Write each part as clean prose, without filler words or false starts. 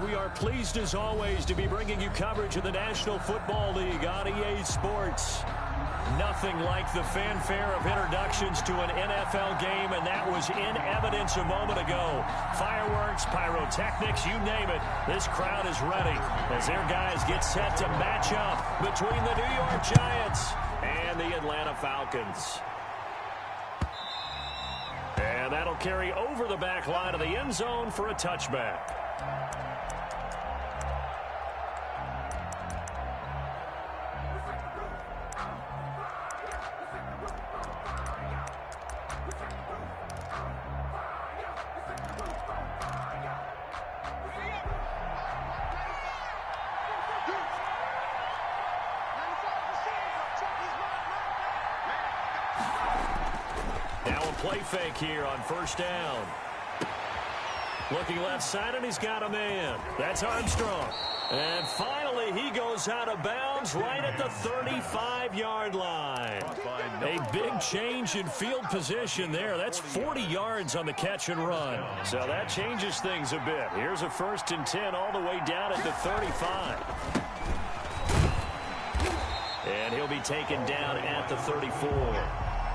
We are pleased as always to be bringing you coverage of the National Football League on EA Sports. Nothing like the fanfare of introductions to an NFL game, and that was in evidence a moment ago. Fireworks, pyrotechnics, you name it. This crowd is ready as their guys get set to match up between the New York Giants and the Atlanta Falcons. And that'll carry over the back line of the end zone for a touchback. Play fake here on first down. Looking left side, and he's got a man. That's Armstrong. And finally, he goes out of bounds right at the 35-yard line. A big change in field position there. That's 40 yards on the catch and run. So that changes things a bit. Here's a 1st and 10 all the way down at the 35. And he'll be taken down at the 34.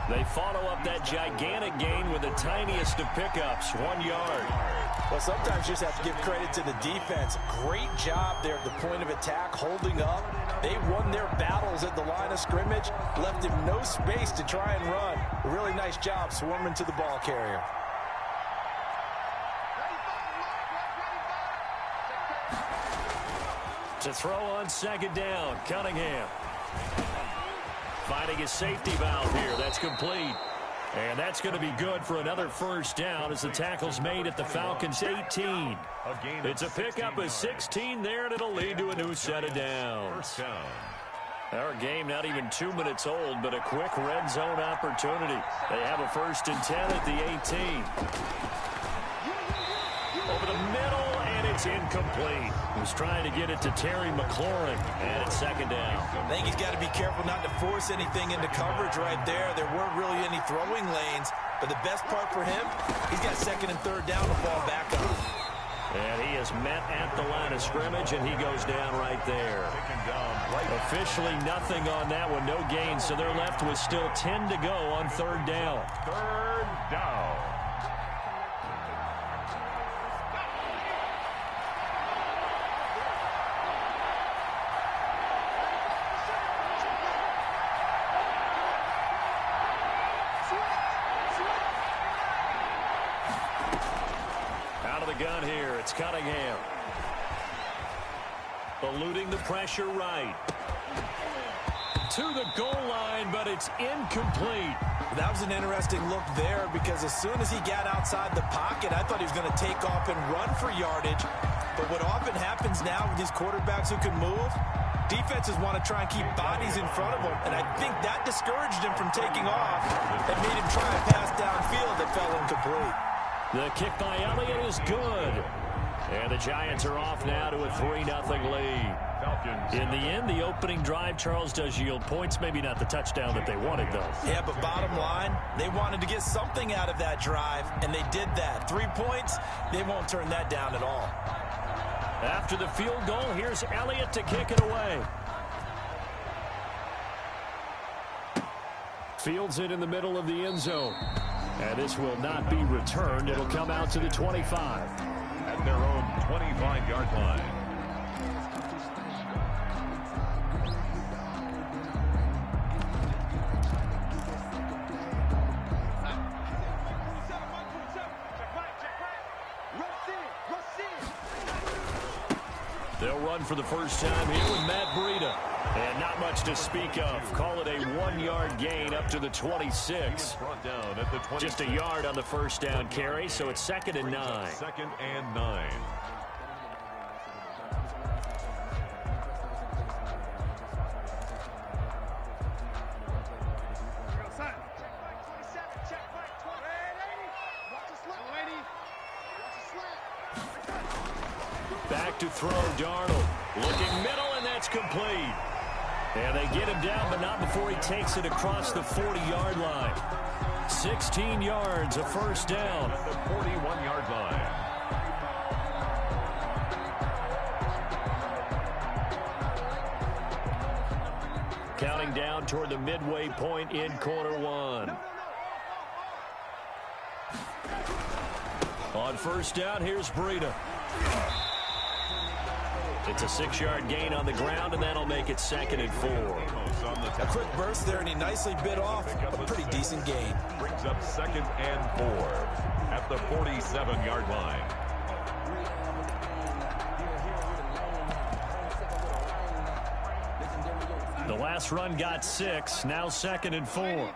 They follow up that gigantic gain with the tiniest of pickups, 1 yard. Well, sometimes you just have to give credit to the defense. Great job there at the point of attack, holding up. They won their battles at the line of scrimmage, left him no space to try and run. A really nice job swarming to the ball carrier. To throw on 2nd down, Cunningham. Finding his safety valve here. That's complete. And that's going to be good for another 1st down as the tackle's made at the Falcons' 18. It's a pickup of 16 there, and it'll lead to a new set of downs. Our game not even 2 minutes old, but a quick red zone opportunity. They have a 1st and 10 at the 18. Over the middle, and it's incomplete. He was trying to get it to Terry McLaurin, and it's 2nd down. I think he's got to be careful not to force anything into coverage right there. There weren't really any throwing lanes, but the best part for him, he's got 2nd and 3rd down to fall back on. And he is met at the line of scrimmage, and he goes down right there. Officially nothing on that one, no gain, so they're left with still 10 to go on 3rd down. 3rd down. Gun here. It's Cunningham. Eluding the pressure right. To the goal line, but it's incomplete. That was an interesting look there because as soon as he got outside the pocket, I thought he was going to take off and run for yardage. But what often happens now with these quarterbacks who can move, defenses want to try and keep bodies in front of them, and I think that discouraged him from taking off and made him try a pass downfield that fell incomplete. The kick by Elliott is good. And the Giants are off now to a 3-0 lead. In the end, the opening drive, Charles, does yield points. Maybe not the touchdown that they wanted, though. Yeah, but bottom line, they wanted to get something out of that drive, and they did that. 3 points, they won't turn that down at all. After the field goal, here's Elliott to kick it away. Fields it in the middle of the end zone. And this will not be returned. It'll come out to the 25. At their own 25-yard line. They'll run for the first time here with Matt Breida. And not much to speak of. Call it a 1-yard gain up to the 26. Just a yard on the 1st down carry, so it's 2nd and 9. 2nd and 9. Back to throw, Darnold. Looking middle, and that's complete. And they get him down, but not before he takes it across the 40-yard line. 16 yards, a 1st down. At the 41-yard line. counting down toward the midway point in quarter one. On first down, here's Breida. It's a 6-yard gain on the ground, and that'll make it 2nd and 4. A quick burst there, and he nicely bit off a pretty decent gain. Brings up 2nd and 4 at the 47-yard line. The last run got 6, now 2nd and 4.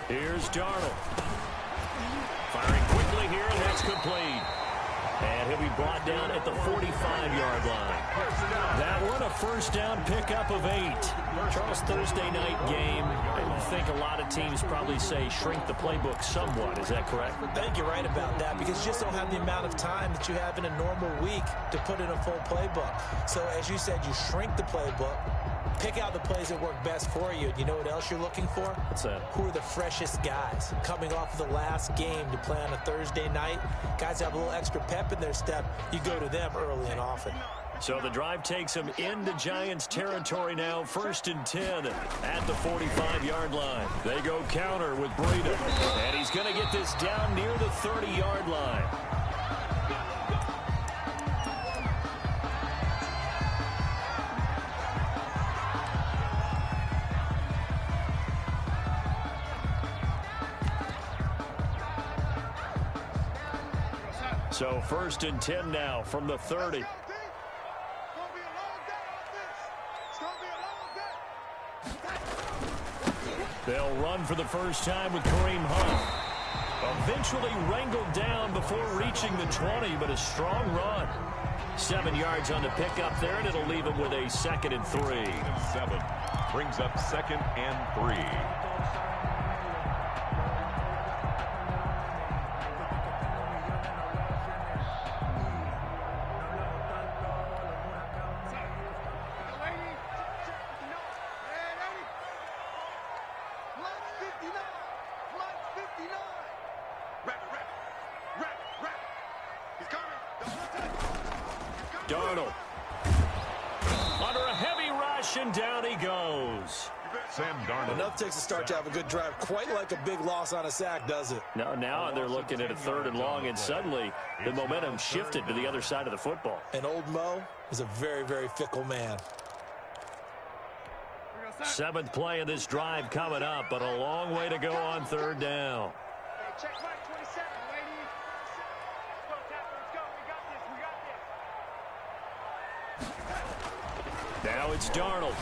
Here's Darnold. Firing quickly here, and that's complete. And he'll be brought down at the 45-yard line. That one, a first down pickup of 8. Charles, Thursday night game. I think a lot of teams probably say shrink the playbook somewhat. Is that correct? I think you're right about that because you just don't have the amount of time that you have in a normal week to put in a full playbook. So, as you said, you shrink the playbook. Pick out the plays that work best for you. You know what else you're looking for? What's that? Who are the freshest guys coming off of the last game to play on a Thursday night? Guys have a little extra pep in their step. You go to them early and often. So the drive takes them into Giants territory now. 1st and 10 at the 45-yard line. They go counter with Breida. And he's going to get this down near the 30-yard line. So 1st and 10 now from the 30. They'll run for the first time with Kareem Hunt. Eventually wrangled down before reaching the 20, but a strong run. 7 yards on the pickup there, and it'll leave him with a 2nd and 3. 7 brings up 2nd and 3. Darnold. Under a heavy rush, and down he goes. Sam Darnold. Enough takes a start to have a good drive. Quite like a big loss on a sack, does it? Now they're looking at a 3rd and long, and suddenly the momentum shifted to the other side of the football. And old Mo is a very, very fickle man. 7th play of this drive coming up, but a long way to go on 3rd down. Check mark 27, ladies. Let's go, Tapper. Let's go. We got this. Now it's Darnold.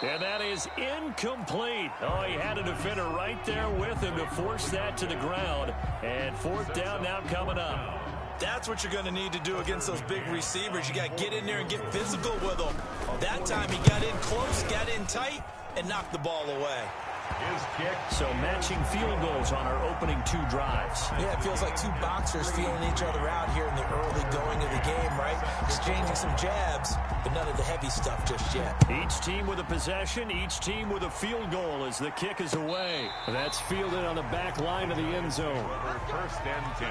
And that is incomplete. Oh, he had a defender right there with him to force that to the ground. And 4th down now coming up. That's what you're going to need to do against those big receivers. You got to get in there and get physical with them. That time he got in close, got in tight, and knocked the ball away. His kick. So matching field goals on our opening 2 drives. Yeah, it feels like 2 boxers feeling each other out here in the early going of the game, right? Exchanging some jabs, but none of the heavy stuff just yet. Each team with a possession, each team with a field goal as the kick is away. That's fielded on the back line of the end zone. 1st and 10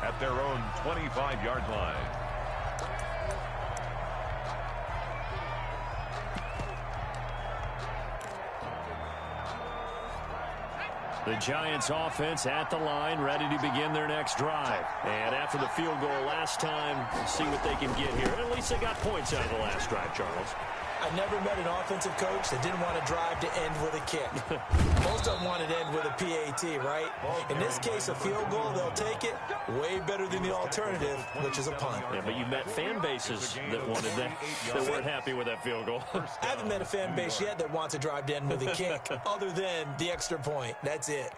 at their own 25-yard line. The Giants offense at the line, ready to begin their next drive. And after the field goal last time, see what they can get here. At least they got points out of the last drive, Charles. I never met an offensive coach that didn't want to drive to end with a kick. Most of them wanted to end with a PAT, right? In this case, a field goal, they'll take it. Way better than the alternative, which is a punt. Yeah, but you met fan bases that wanted that weren't happy with that field goal. I haven't met a fan base yet that wants to drive to end with a kick, other than the extra point. That's it.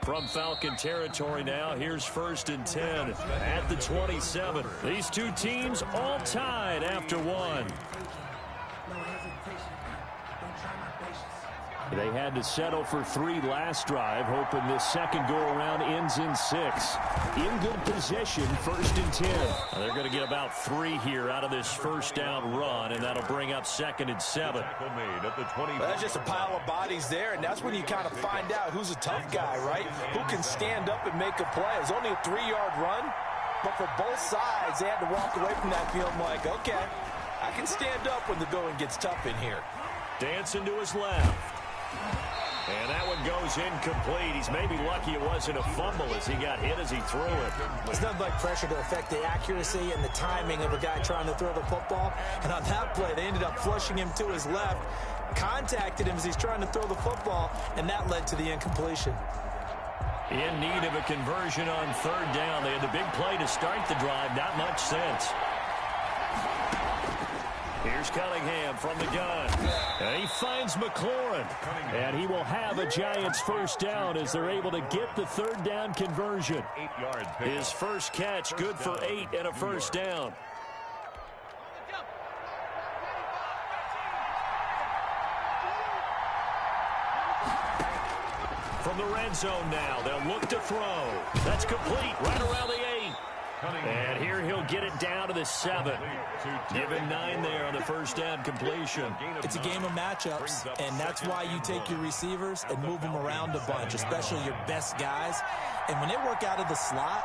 From Falcon territory now, here's 1st and 10 at the 27. These 2 teams all tied after 1. They had to settle for 3 last drive, hoping this second go-around ends in 6. In good position, 1st and 10. They're going to get about 3 here out of this first down run, and that'll bring up 2nd and 7. Well, that's just a pile of bodies there, and that's when you kind of find out who's a tough guy, right? Who can stand up and make a play. It was only a 3-yard run, but for both sides, they had to walk away from that field like, okay, I can stand up when the going gets tough in here. Dancing to his left. And that one goes incomplete. He's maybe lucky it wasn't a fumble as he got hit as he threw it. It's nothing like pressure to affect the accuracy and the timing of a guy trying to throw the football. And on that play, they ended up flushing him to his left, contacted him as he's trying to throw the football, and that led to the incompletion. In need of a conversion on 3rd down. They had the big play to start the drive. Not much sense. Here's Cunningham from the gun. And he finds McLaurin. And he will have a Giants first down as they're able to get the 3rd down conversion. His first catch good for 8 and a first down. From the red zone now, they'll look to throw. That's complete right around the 8. And here he'll get it down to the 7. Given 9 there on the first down completion. It's a game of matchups, and that's why you take your receivers and move them around a bunch, especially your best guys. And when they work out of the slot,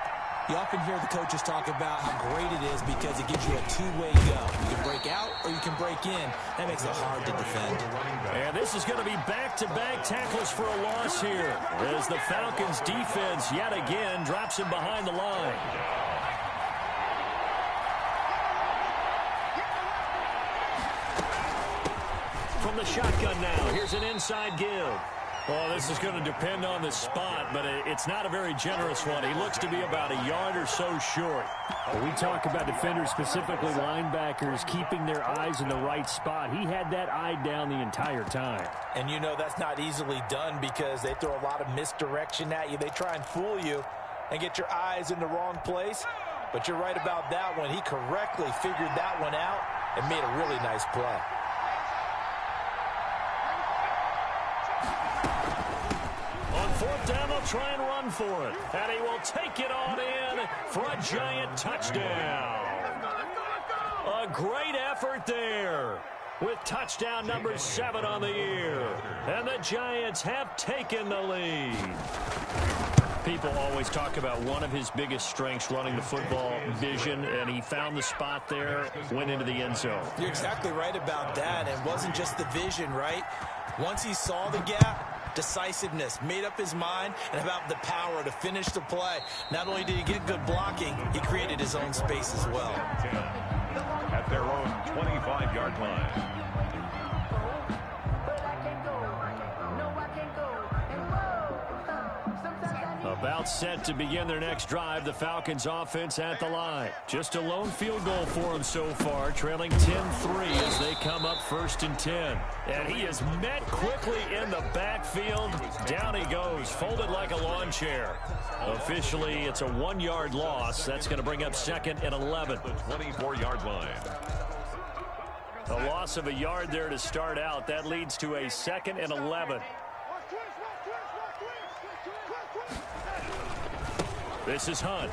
you often hear the coaches talk about how great it is because it gives you a 2-way go. You can break out or you can break in. That makes it hard to defend. And this is going to be back-to-back tackles for a loss here as the Falcons defense yet again drops him behind the line. From the shotgun now, here's an inside give. Well, this is going to depend on the spot, but it's not a very generous one. He looks to be about a yard or so short. When we talk about defenders, specifically linebackers, keeping their eyes in the right spot. He had that eye down the entire time. And you know that's not easily done because they throw a lot of misdirection at you. They try and fool you and get your eyes in the wrong place. But you're right about that one. He correctly figured that one out and made a really nice play. On 4th down, they'll try and run for it. And he will take it on in for a Giant touchdown. A great effort there with touchdown number 7 on the year. And the Giants have taken the lead. People always talk about one of his biggest strengths, running the football, vision, and he found the spot there, went into the end zone. You're exactly right about that. It wasn't just the vision, right? Once he saw the gap, decisiveness, made up his mind, and about the power to finish the play. Not only did he get good blocking, he created his own space as well. At their own 25-yard line. About set to begin their next drive, the Falcons offense at the line. Just a lone field goal for them so far, trailing 10-3 as they come up 1st and 10. And he is met quickly in the backfield. Down he goes, folded like a lawn chair. Officially, it's a 1-yard loss. That's going to bring up 2nd and 11. The 24-yard line. A loss of a yard there to start out. That leads to a 2nd and 11. This is Hunt.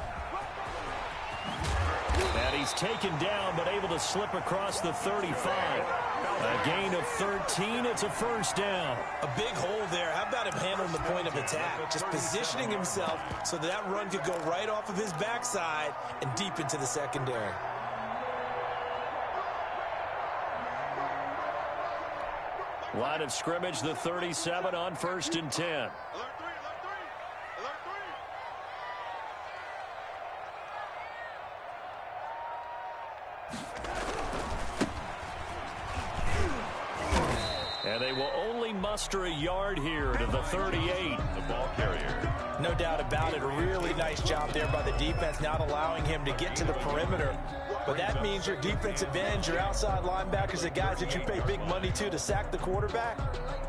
And he's taken down, but able to slip across the 35. A gain of 13. It's a first down. A big hole there. How about him handling the point of attack? Just positioning himself so that run could go right off of his backside and deep into the secondary. Line of scrimmage, the 37 on 1st and 10. And they will only muster a yard here to the 38. The ball carrier. No doubt about it. A really nice job there by the defense, not allowing him to get to the perimeter. But that means your defensive ends, your outside linebackers, the guys that you pay big money to sack the quarterback,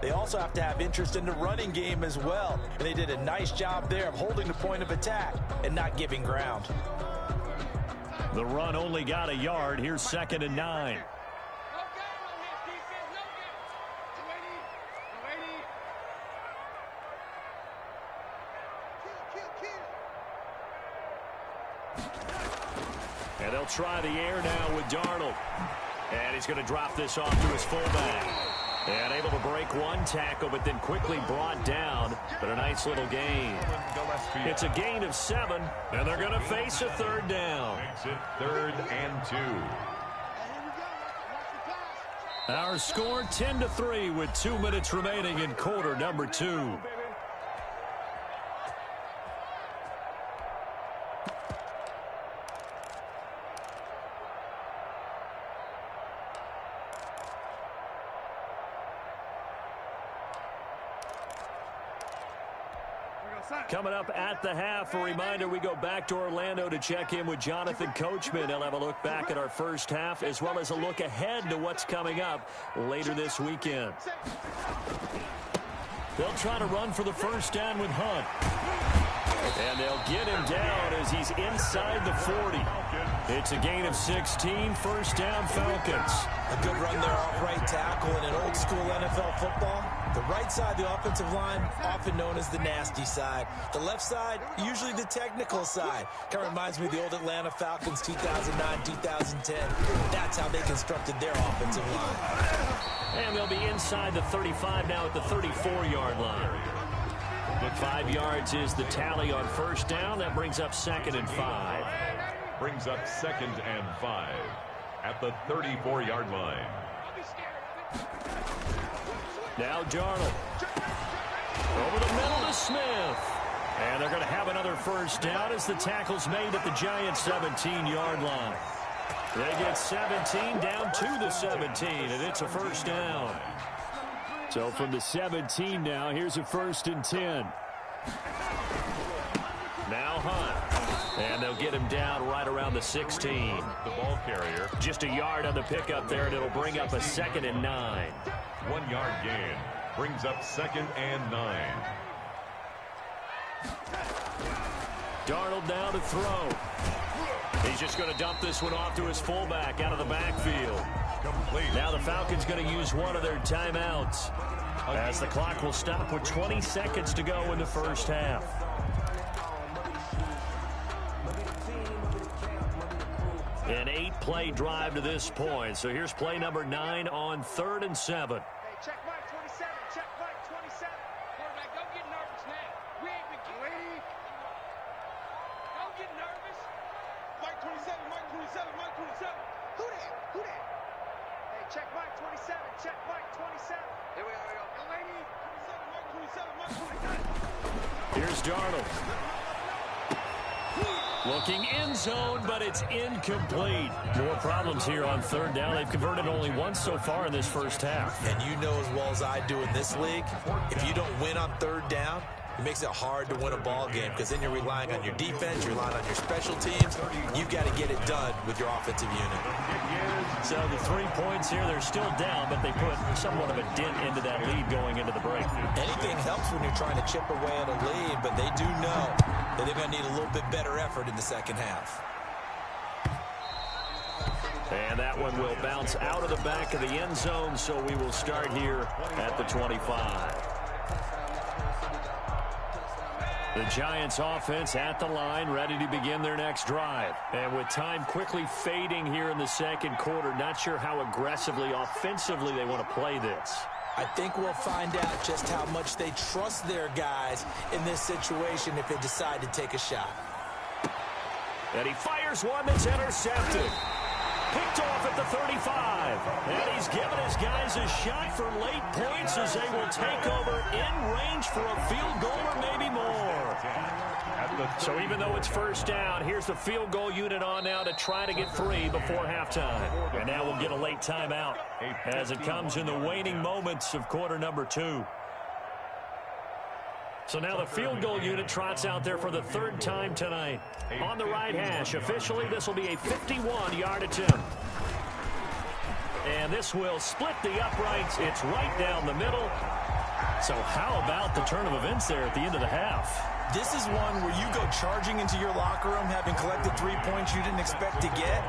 they also have to have interest in the running game as well. And they did a nice job there of holding the point of attack and not giving ground. The run only got a yard. Here's 2nd and 9. And they'll try the air now with Darnold. And he's going to drop this off to his fullback. And able to break one tackle, but then quickly brought down. But a nice little gain. It's a gain of 7, and they're going to face a third down. Makes it 3rd and 2. Our score 10-3 with 2 minutes remaining in quarter number 2. Coming up at the half, a reminder, we go back to Orlando to check in with Jonathan Coachman. He'll have a look back at our first half as well as a look ahead to what's coming up later this weekend. They'll try to run for the first down with Hunt. And they'll get him down as he's inside the 40. It's a gain of 16, first down Falcons. A good run there off right tackle in an old school NFL football. The right side of the offensive line, often known as the nasty side. The left side, usually the technical side. Kind of reminds me of the old Atlanta Falcons 2009, 2010. That's how they constructed their offensive line. And they'll be inside the 35 now at the 34-yard line. 5 yards is the tally on first down. That brings up 2nd and 5. Brings up 2nd and 5 at the 34-yard line. Now Darnold. Over the middle to Smith. And they're going to have another first down as the tackle's made at the Giants' 17-yard line. They get 17 down to the 17, and it's a first down. So from the 17 now, here's a 1st and 10. Now Hunt. And they'll get him down right around the 16. The ball carrier. Just a yard on the pickup there, and it'll bring up a 2nd and 9. 1 yard gain. Brings up 2nd and 9. Darnold now to throw. He's just going to dump this one off to his fullback out of the backfield. Complete. Now the Falcons going to use one of their timeouts as the clock will stop with 20 seconds to go in the first half. An 8-play drive to this point. So here's play number 9 on 3rd and 7. Hey, check Mike 27. Check Mike 27. Quarterback, don't get nervous now. We ain't beginning. Don't get nervous. Mike 27. Mike 27. Mike 27. Who that? Who that? Hey, check Mike 27. Check Mike 27. Here we go. Young lady. 27. Mike 27. Mike 27. Here's Darnold. Looking end zone, but it's incomplete. More problems here on 3rd down. They've converted only once so far in this first half. And you know as well as I do in this league, if you don't win on 3rd down, it makes it hard to win a ball game because then you're relying on your defense, you're relying on your special teams. You've got to get it done with your offensive unit. So the 3 points here, they're still down, but they put somewhat of a dent into that lead going into the break. Anything helps when you're trying to chip away at a lead, but they do know that they're going to need a little bit better effort in the second half. And that one will bounce out of the back of the end zone, so we will start here at the 25. The Giants offense at the line, ready to begin their next drive. And with time quickly fading here in the second quarter, not sure how aggressively, offensively they want to play this. I think we'll find out just how much they trust their guys in this situation if they decide to take a shot. And he fires one that's intercepted. Picked off at the 35. And he's given his guys a shot for late points as they will take over in range for a field goal or maybe more. So even though it's first down, here's the field goal unit on now to try to get 3 before halftime. And now we'll get a late timeout as it comes in the waning moments of quarter number 2. So now the field goal unit trots out there for the 3rd time tonight. On the right hash, officially this will be a 51-yard attempt. And this will split the uprights. It's right down the middle. So how about the turn of events there at the end of the half? This is one where you go charging into your locker room having collected 3 points you didn't expect to get.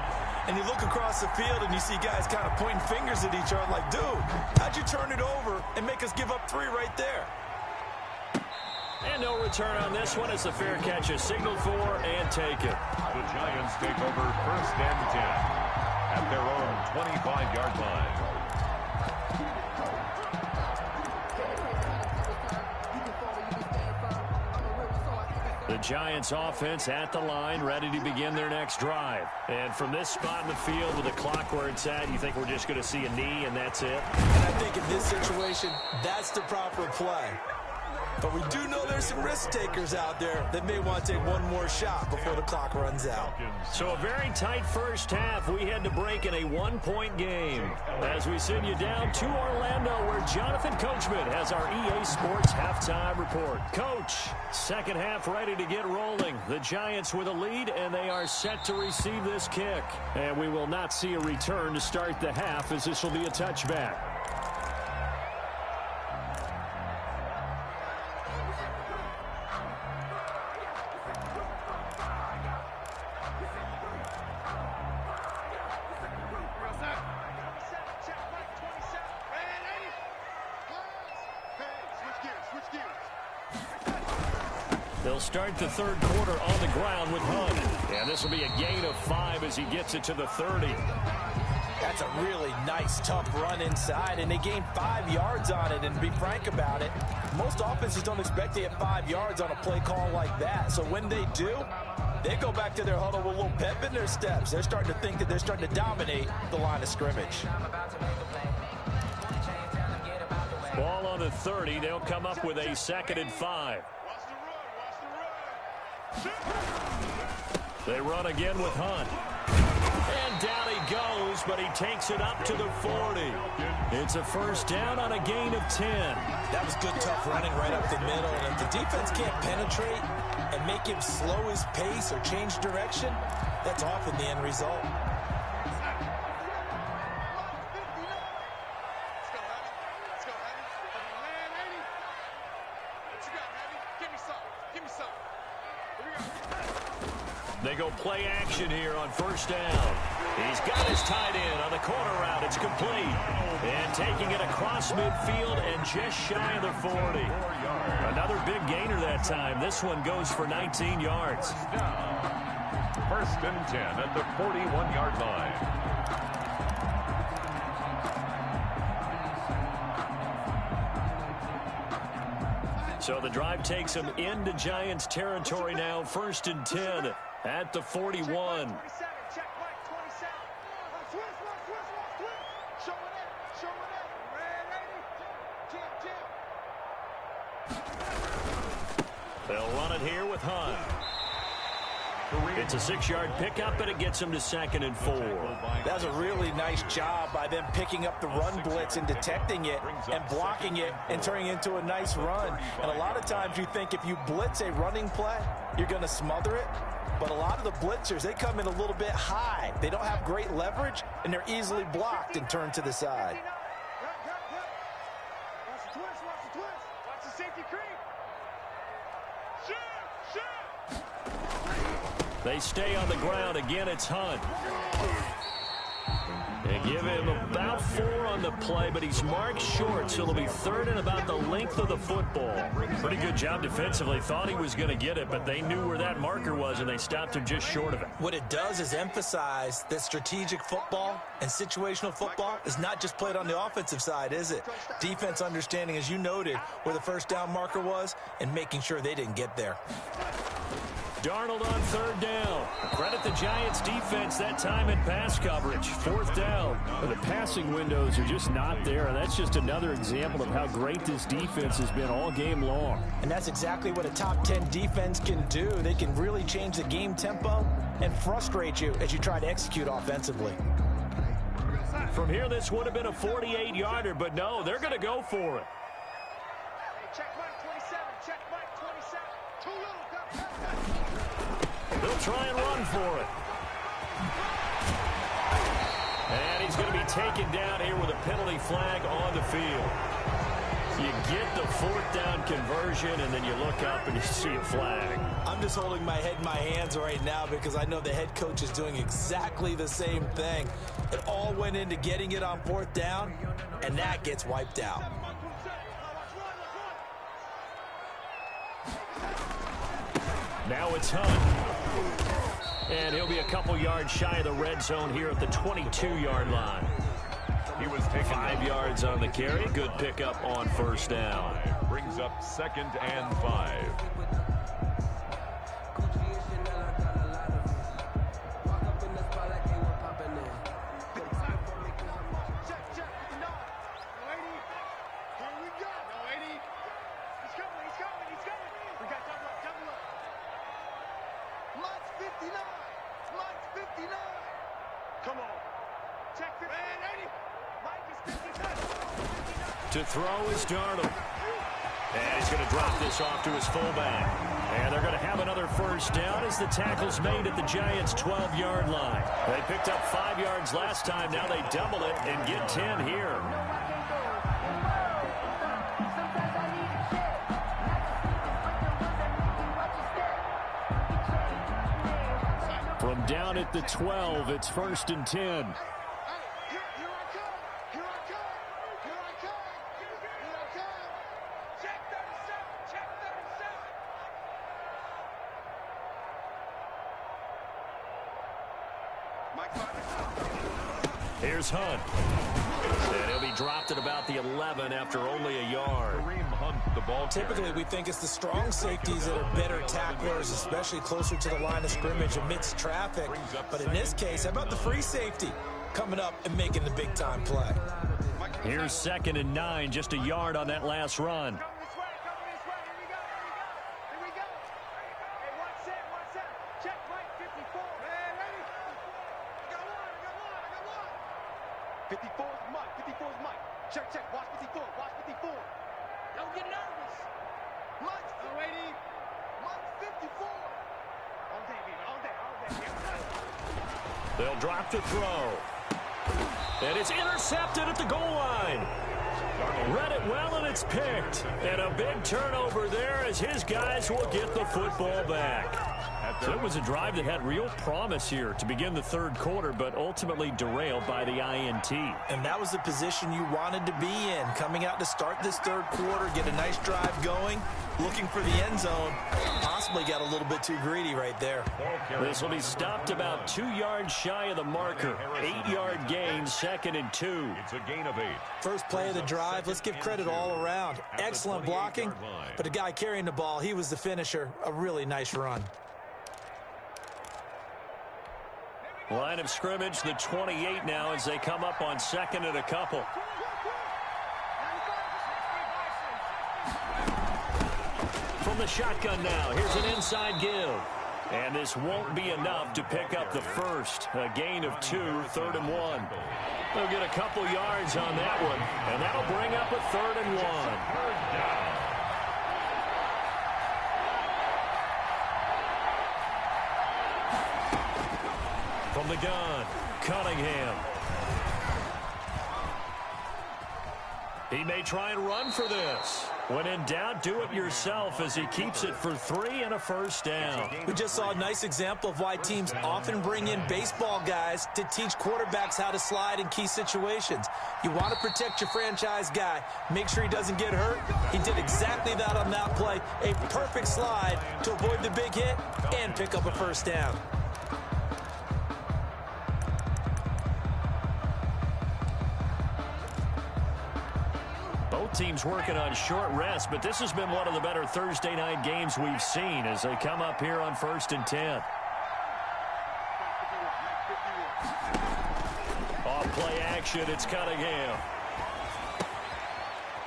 And you look across the field and you see guys kind of pointing fingers at each other like, dude, how'd you turn it over and make us give up 3 right there? And no return on this one as the fair catch is signaled for and taken. The Giants take over 1st and 10 at their own 25-yard line. The Giants offense at the line, ready to begin their next drive. And from this spot in the field with the clock where it's at, you think we're just going to see a knee and that's it? And I think in this situation, that's the proper play. But we do know there's some risk takers out there that may want to take one more shot before the clock runs out. So a very tight first half. We had to break in a one-point game. As we send you down to Orlando, where Jonathan Coachman has our EA Sports halftime report. Coach, second half ready to get rolling. The Giants with a lead, and they are set to receive this kick. And we will not see a return to start the half, as this will be a touchback. They'll start the third quarter on the ground with Hunt. And this will be a gain of 5 as he gets it to the 30. That's a really nice, tough run inside, and they gained 5 yards on it. And to be frank about it, most offenses don't expect to get 5 yards on a play call like that. So when they do, they go back to their huddle with a little pep in their steps. They're starting to think that they're starting to dominate the line of scrimmage. Ball on the 30. They'll come up with a 2nd and 5. They run again with Hunt. And down he goes, but he takes it up to the 40. It's a first down on a gain of 10. That was good, tough running right up the middle. And if the defense can't penetrate and make him slow his pace or change direction, that's often the end result. They go play action here on first down. He's got his tight end on the corner route. It's complete. And taking it across midfield and just shy of the 40. Another big gainer that time. This one goes for 19 yards. 1st and 10 at the 41-yard line. So the drive takes them into Giants territory now. 1st and 10 at the 41. They'll run it here with Hunt. It's a 6-yard pickup, and it gets him to 2nd and 4. That's a really nice job by them picking up the run blitz and detecting it and blocking it and turning it into a nice run. And a lot of times you think if you blitz a running play, you're going to smother it. But a lot of the blitzers, they come in a little bit high. They don't have great leverage, and they're easily blocked and turned to the side. Watch the twist, watch the twist. Watch the safety creep. They stay on the ground. Again, it's Hunt. They give him about 4 on the play, but he's marked short, so it'll be 3rd and about the length of the football. Pretty good job defensively. Thought he was going to get it, but they knew where that marker was, and they stopped him just short of it. What it does is emphasize that strategic football and situational football is not just played on the offensive side, is it? Defense understanding, as you noted, where the first down marker was and making sure they didn't get there. Darnold on 3rd down. Credit the Giants defense that time in pass coverage. 4th down. The passing windows are just not there. That's just another example of how great this defense has been all game long. And that's exactly what a top 10 defense can do. They can really change the game tempo and frustrate you as you try to execute offensively. From here, this would have been a 48-yarder, but no, they're going to go for it. Check Mike 27, check Mike 27. Too little. They'll try and run for it. And he's going to be taken down here with a penalty flag on the field. You get the 4th down conversion, and then you look up and you see a flag. I'm just holding my head in my hands right now because I know the head coach is doing exactly the same thing. It all went into getting it on 4th down, and that gets wiped out. Now it's Hunt. And he'll be a couple yards shy of the red zone here at the 22-yard line. He was taken 5 yards on the carry. Good pickup on first down. Brings up 2nd and 5. To throw is Darnold. And he's going to drop this off to his fullback. And they're going to have another first down as the tackle's made at the Giants' 12-yard line. They picked up 5 yards last time. Now they double it and get 10 here. From down at the 12, it's 1st and 10. Here's Hunt. And he'll be dropped at about the 11 after only a yard. Typically, we think it's the strong safeties that are better tacklers, especially closer to the line of scrimmage amidst traffic. But in this case, how about the free safety coming up and making the big-time play? Here's 2nd and 9, just a yard on that last run. They'll drop to throw. And it's intercepted at the goal line. Read it well, and it's picked. And a big turnover there as his guys will get the football back. So it was a drive that had real promise here to begin the third quarter, but ultimately derailed by the INT. And that was the position you wanted to be in, coming out to start this third quarter, get a nice drive going, looking for the end zone. Possibly got a little bit too greedy right there. This will be stopped about 2 yards shy of the marker. 8-yard gain, 2nd and 2. It's a gain of 8. First play of the drive, let's give credit all around. Excellent blocking, but the guy carrying the ball, he was the finisher. A really nice run. Line of scrimmage, the 28 now as they come up on 2nd and a couple. From the shotgun now, here's an inside give. And this won't be enough to pick up the first. A gain of 2, 3rd and 1. They'll get a couple yards on that one, and that'll bring up a 3rd and 1. From the gun, Cunningham. He may try and run for this. When in doubt, do it yourself as he keeps it for 3 and a first down. We just saw a nice example of why teams often bring in baseball guys to teach quarterbacks how to slide in key situations. You want to protect your franchise guy. Make sure he doesn't get hurt. He did exactly that on that play. A perfect slide to avoid the big hit and pick up a first down. Teams working on short rest, but this has been one of the better Thursday night games we've seen as they come up here on 1st and 10. Off play action, it's Cunningham.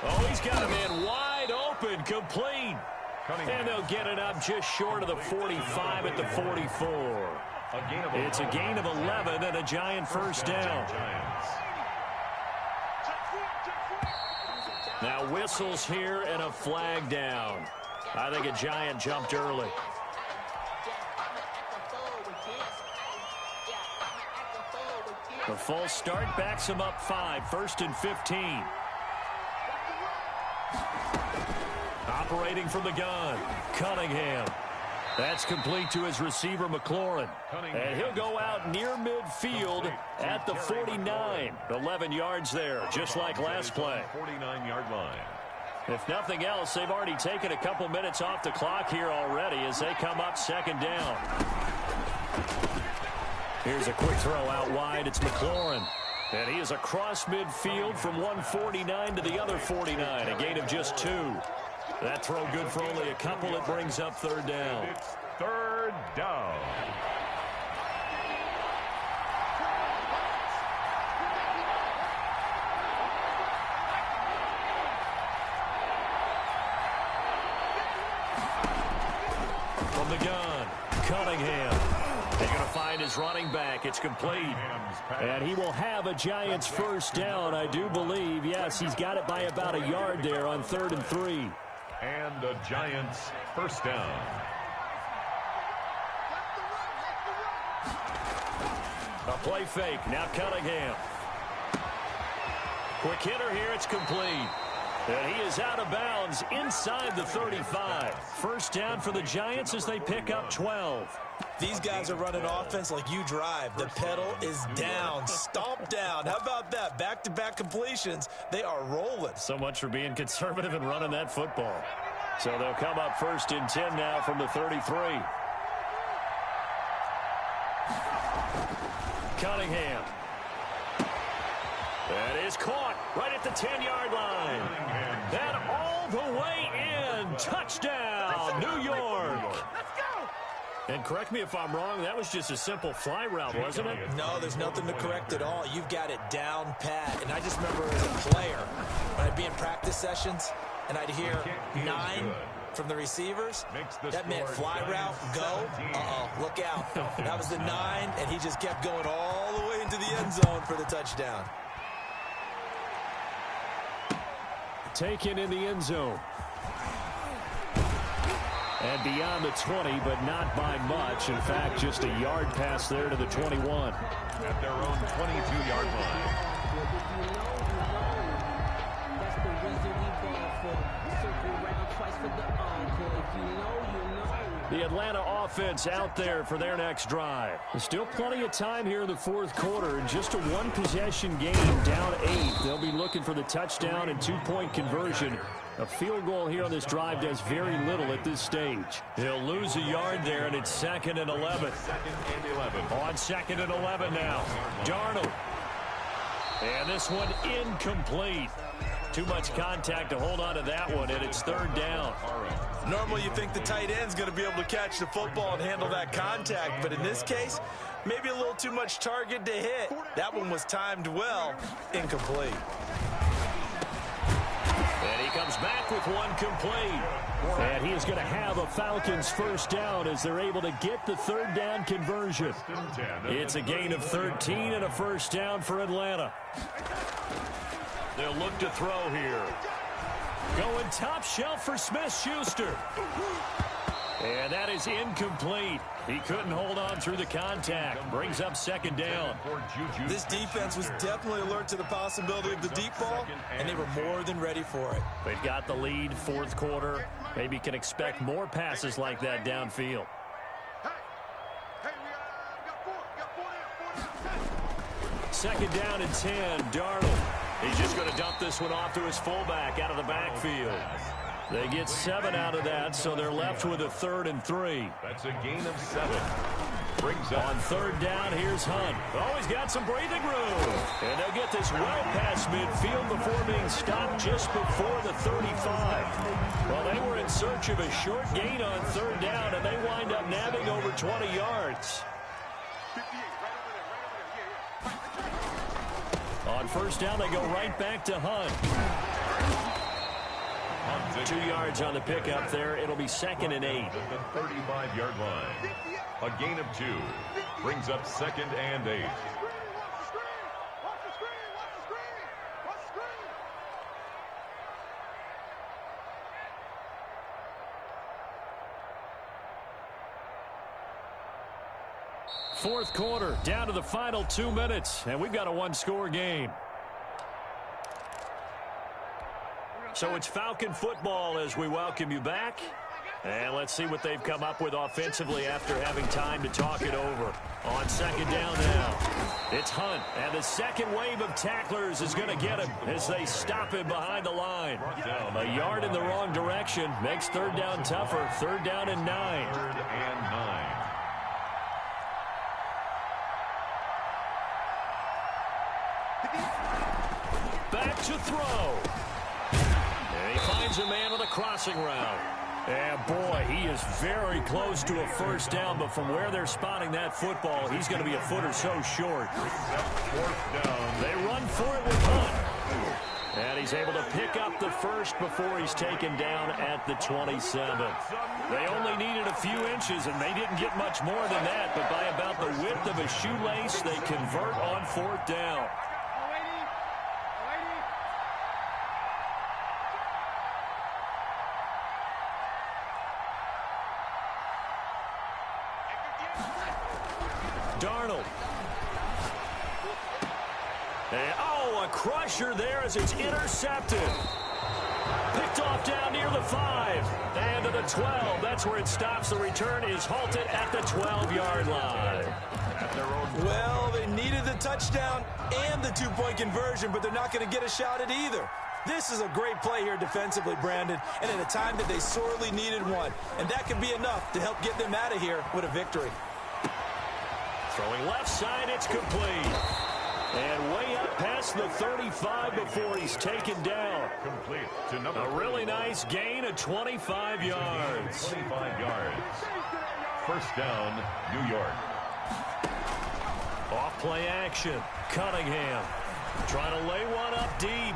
Oh, he's got a man wide open, complete. And they'll get it up just short of the 45 at the 44. It's a gain of 11 and a Giant first down. Now whistles here and a flag down. I think a Giant jumped early. The false start backs him up 5, 1st and 15. Operating from the gun, Cunningham. That's complete to his receiver, McLaurin. And he'll go out near midfield at the 49. 11 yards there, just like last play. 49-yard line. If nothing else, they've already taken a couple minutes off the clock here already as they come up second down. Here's a quick throw out wide. It's McLaurin. And he is across midfield from 149 to the other 49. A gain of just 2. That throw good for only a couple. It brings up third down. It's third down. From the gun, Cunningham. They're going to find his running back. It's complete. And he will have a Giants first down, I do believe. Yes, he's got it by about a yard there on 3rd and 3. And the Giants first down. A play fake. Now Cunningham. Quick hitter here. It's complete. And he is out of bounds inside the 35. First down for the Giants as they pick up 12. These guys are running offense like you drive. The pedal is down, stomp down. How about that? Back-to-back completions. They are rolling. So much for being conservative and running that football. So they'll come up 1st and 10 now from the 33. Cunningham. That is caught right at the 10-yard line. And all the way in. Touchdown, New York. Let's go! And correct me if I'm wrong, that was just a simple fly route, wasn't it? No, there's nothing to correct at all. You've got it down pat. And I just remember as a player, when I'd be in practice sessions and I'd hear 9 from the receivers, that meant fly route, go, look out. That was the 9, and he just kept going all the way into the end zone for the touchdown. Taken in the end zone. And beyond the 20, but not by much. In fact, just a yard pass there to the 21. At their own 22-yard line. The Atlanta offense out there for their next drive. There's still plenty of time here in the 4th quarter. In just a one-possession game, down 8. They'll be looking for the touchdown and 2-point conversion. A field goal here on this drive does very little at this stage. He'll lose a yard there, and it's 2nd and 11. 2nd and 11. On 2nd and 11 now. Darnold. And this one incomplete. Too much contact to hold on to that one, and it's 3rd down. Normally you think the tight end's going to be able to catch the football and handle that contact, but in this case, maybe a little too much target to hit. That one was timed well, incomplete. And he comes back with one complete. And he is going to have a Falcons first down as they're able to get the 3rd down conversion. It's a gain of 13 and a first down for Atlanta. They'll look to throw here. Going top shelf for Smith-Schuster. And that is incomplete. He couldn't hold on through the contact. Brings up 2nd down. This defense was definitely alert to the possibility of the deep ball, and they were more than ready for it. They've got the lead, 4th quarter. Maybe can expect more passes like that downfield. Second down and 10, Darnold. He's just going to dump this one off to his fullback out of the backfield. They get 7 out of that, so they're left with a 3rd and 3. That's a gain of 7. Brings up on 3rd down, here's Hunt. Oh, he's got some breathing room. And they'll get this well past midfield before being stopped just before the 35. Well, they were in search of a short gain on 3rd down, and they wind up nabbing over 20 yards. On 1st down, they go right back to Hunt. 2 yards on the pickup there. It'll be 2nd and 8. The 35-yard line. A gain of 2. Brings up 2nd and 8. Fourth quarter, down to the final 2 minutes, and we've got a one-score game. So it's Falcon football as we welcome you back. And let's see what they've come up with offensively after having time to talk it over. On second down now, it's Hunt. And the second wave of tacklers is going to get him as they stop him behind the line. A yard in the wrong direction makes third down tougher. Third down and 9. Third and 9. Back to throw. And he finds a man on a crossing route. And, boy, he is very close to a first down, but from where they're spotting that football, he's going to be a foot or so short. Fourth down. They run for it with Hunt. And he's able to pick up the first before he's taken down at the 27. They only needed a few inches, and they didn't get much more than that, but by about the width of a shoelace, they convert on fourth down. Darnold. And, a crusher there as it's intercepted. Picked off down near the 5. And to the 12. That's where it stops. The return is halted at the 12-yard line. Well, they needed the touchdown and the two-point conversion, but they're not going to get a shot at either. This is a great play here defensively, Brandon, and at a time that they sorely needed one. And that could be enough to help get them out of here with a victory. Throwing left side, it's complete. And way up past the 35 before he's taken down. Complete to number A really nice gain of 25 yards. 25 yards. First down, New York. Off play action. Cunningham trying to lay one up deep.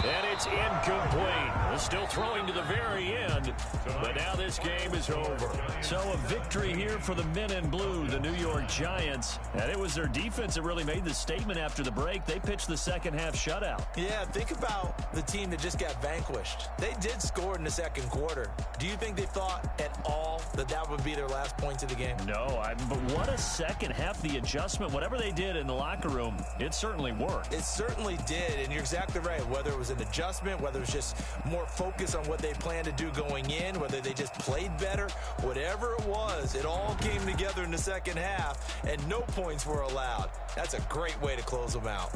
And it's incomplete. Still throwing to the very end, but now this game is over. So a victory here for the men in blue, the New York Giants. And it was their defense that really made the statement after the break. They pitched the second half shutout. Yeah, think about the team that just got vanquished. They did score in the second quarter. Do you think they thought at all that that would be their last points of the game? No, but what a second half. The adjustment, whatever they did in the locker room, it certainly worked. It certainly did, and you're exactly right. Whether it was an adjustment, whether it was just more focus on what they planned to do going in, whether they just played better, whatever it was, it all came together in the second half, and no points were allowed. That's a great way to close them out.